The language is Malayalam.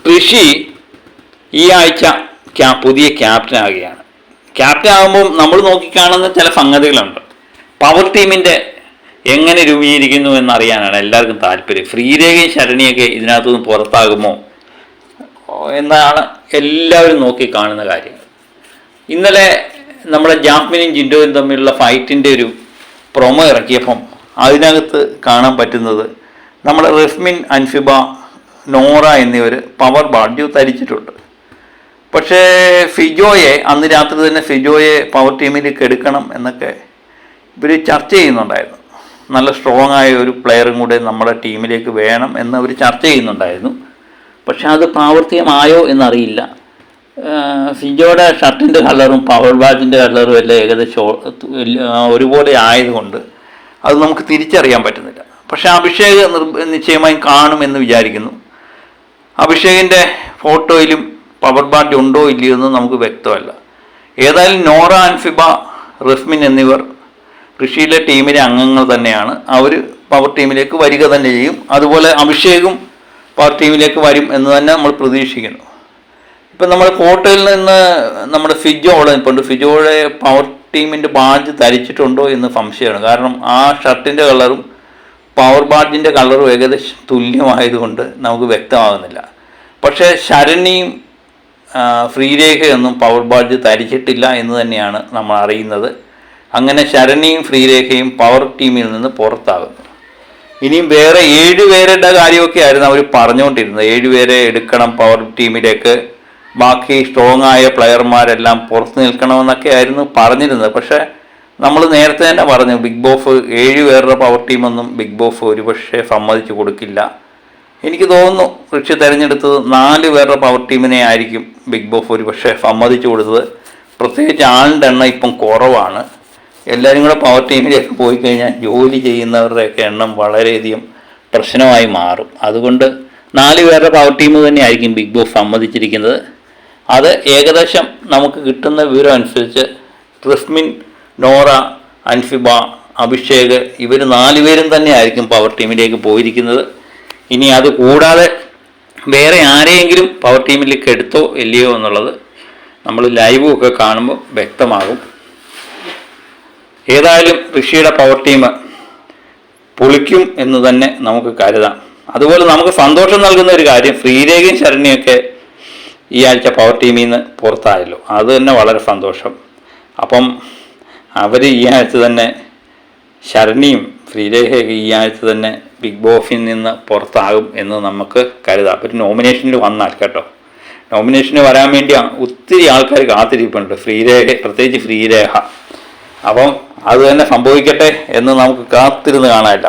ഋഷി ഈ ആഴ്ച പുതിയ ക്യാപ്റ്റൻ ആകുകയാണ്. ക്യാപ്റ്റൻ ആകുമ്പോൾ നമ്മൾ നോക്കിക്കാണുന്ന ചില സംഗതികളുണ്ട്. പവർ ടീമിൻ്റെ എങ്ങനെ രൂപീകരിക്കുന്നു എന്നറിയാനാണ് എല്ലാവർക്കും താല്പര്യം. ശ്രീരേഖയും ശരണിയൊക്കെ ഇതിനകത്തുനിന്ന് പുറത്താകുമോ എന്നാണ് എല്ലാവരും നോക്കിക്കാണുന്ന കാര്യം. ഇന്നലെ നമ്മുടെ ജാസ്മിനും ജിൻഡോയും തമ്മിലുള്ള ഫൈറ്റിൻ്റെ ഒരു പ്രൊമോ ഇറക്കിയപ്പം അതിനകത്ത് കാണാൻ പറ്റുന്നത് നമ്മുടെ റസ്മിൻ, അൻഫിബ, നോറ എന്നിവർ പവർ ബാഡ്ജ് ധരിച്ചിട്ടുണ്ട്. പക്ഷേ ഫിജോയെ അന്ന് രാത്രി തന്നെ ഫിജോയെ പവർ ടീമിലേക്ക് എടുക്കണം എന്നൊക്കെ ഇവർ ചർച്ച ചെയ്യുന്നുണ്ടായിരുന്നു. നല്ല സ്ട്രോങ് ആയ ഒരു പ്ലെയറും കൂടെ നമ്മുടെ ടീമിലേക്ക് വേണം എന്ന് അവർ ചർച്ച ചെയ്യുന്നുണ്ടായിരുന്നു. പക്ഷെ അത് പ്രാവർത്തികമായോ എന്നറിയില്ല. ഫിജോയുടെ ഷർട്ടിൻ്റെ കളറും പവർ ബാഡ്ജിൻ്റെ കളറും എല്ലാം ഏകദേശം ഒരുപോലെ ആയതുകൊണ്ട് അത് നമുക്ക് തിരിച്ചറിയാൻ പറ്റുന്നില്ല. പക്ഷെ അഭിഷേക് നിശ്ചയമായും കാണുമെന്ന് വിചാരിക്കുന്നു. അഭിഷേകിൻ്റെ ഫോട്ടോയിലും പവർ ബാഡ്ജ് ഉണ്ടോ ഇല്ലയോ എന്ന് നമുക്ക് വ്യക്തമല്ല. ഏതായാലും നോറ, അൻഫിബ, റസ്മിൻ എന്നിവർ ഋഷിയിലെ ടീമിലെ അംഗങ്ങൾ തന്നെയാണ്. അവർ പവർ ടീമിലേക്ക് വരിക തന്നെ ചെയ്യും. അതുപോലെ അഭിഷേകും പവർ ടീമിലേക്ക് വരും എന്ന് തന്നെ നമ്മൾ പ്രതീക്ഷിക്കുന്നു. ഇപ്പം നമ്മൾ ഫോട്ടോയിൽ നിന്ന് നമ്മുടെ ഫിജോ അവിടെ നിൽപ്പുണ്ട്. ഫിജോയുടെ പവർ ടീമിൻ്റെ ബാഡ്ജ് ധരിച്ചിട്ടുണ്ടോ എന്ന് സംശയമാണ്. കാരണം ആ ഷർട്ടിൻ്റെ കളറും പവർ ബാഡ്ജിൻ്റെ കളറും ഏകദേശം തുല്യമായതുകൊണ്ട് നമുക്ക് വ്യക്തമാകുന്നില്ല. പക്ഷേ ശരണിയും ശ്രീരേഖയൊന്നും പവർ ബാഡ്ജ് ധരിച്ചിട്ടില്ല എന്ന് തന്നെയാണ് നമ്മൾ അറിയുന്നത്. അങ്ങനെ ശരണിയും ശ്രീരേഖയും പവർ ടീമിൽ നിന്ന് പുറത്താകുന്നു. ഇനിയും വേറെ 7 പേരുടെ കാര്യമൊക്കെ ആയിരുന്നു അവർ പറഞ്ഞുകൊണ്ടിരുന്നത്. 7 പേരെ എടുക്കണം പവർ ടീമിലേക്ക്, ബാക്കി സ്ട്രോങ് ആയ പ്ലെയർമാരെല്ലാം പുറത്ത് നിൽക്കണമെന്നൊക്കെ ആയിരുന്നു പറഞ്ഞിരുന്നത്. പക്ഷേ നമ്മൾ നേരത്തെ തന്നെ പറഞ്ഞു, ബിഗ് ബോസ് 7 പേരുടെ പവർ ടീമൊന്നും ബിഗ് ബോസ് ഒരുപക്ഷെ സമ്മതിച്ചു കൊടുക്കില്ല. എനിക്ക് തോന്നുന്നു ഋഷി തിരഞ്ഞെടുത്തത് 4 പേരുടെ പവർ ടീമിനെ ആയിരിക്കും ബിഗ് ബോസ് ഒരുപക്ഷെ സമ്മതിച്ചു കൊടുത്തത്. പ്രത്യേകിച്ച് ആളിൻ്റെ എണ്ണം ഇപ്പം കുറവാണ്. എല്ലാവരും കൂടെ പവർ ടീമിലേക്ക് പോയി കഴിഞ്ഞാൽ ജോലി ചെയ്യുന്നവരുടെയൊക്കെ എണ്ണം വളരെയധികം പ്രശ്നമായി മാറും. അതുകൊണ്ട് 4 പേരുടെ പവർ ടീം തന്നെയായിരിക്കും ബിഗ് ബോസ് സമ്മതിച്ചിരിക്കുന്നത്. അത് ഏകദേശം നമുക്ക് കിട്ടുന്ന വിവരം അനുസരിച്ച് റസ്മിൻ, നോറ, അൻഫിബ, അഭിഷേക് ഇവർ 4 പേരും തന്നെയായിരിക്കും പവർ ടീമിലേക്ക് പോയിരിക്കുന്നത്. ഇനി അത് കൂടാതെ വേറെ ആരെയെങ്കിലും പവർ ടീമിലേക്ക് എടുത്തോ ഇല്ലയോ എന്നുള്ളത് നമ്മൾ ലൈവും ഒക്കെ കാണുമ്പോൾ വ്യക്തമാകും. ഏതായാലും ഋഷിയുടെ പവർ ടീം പൊളിക്കും എന്ന് തന്നെ നമുക്ക് കരുതാം. അതുപോലെ നമുക്ക് സന്തോഷം നൽകുന്ന ഒരു കാര്യം, ശ്രീരേഖയും ശരണ്യൊക്കെ ഈ ആഴ്ച പവർ ടീമിൽ നിന്ന് പുറത്തായല്ലോ. അത് തന്നെ വളരെ സന്തോഷം. അപ്പം അവർ ഈ ആഴ്ച തന്നെ, ശരണ്യയും ശ്രീരേഖയൊക്കെ ഈ ആഴ്ച തന്നെ ബിഗ് ബോസിൽ നിന്ന് പുറത്താകും എന്ന് നമുക്ക് കരുതാം. ഒരു നോമിനേഷനിൽ വന്നാൽ കേട്ടോ, നോമിനേഷന് വരാൻ വേണ്ടി ഒത്തിരി ആൾക്കാർ കാത്തിരിപ്പുണ്ട്. ശ്രീരേഖ, പ്രത്യേകിച്ച് ശ്രീരേഖ. അപ്പം അത് തന്നെ സംഭവിക്കട്ടെ എന്ന് നമുക്ക് കാത്തിരുന്ന് കാണാനില്ല.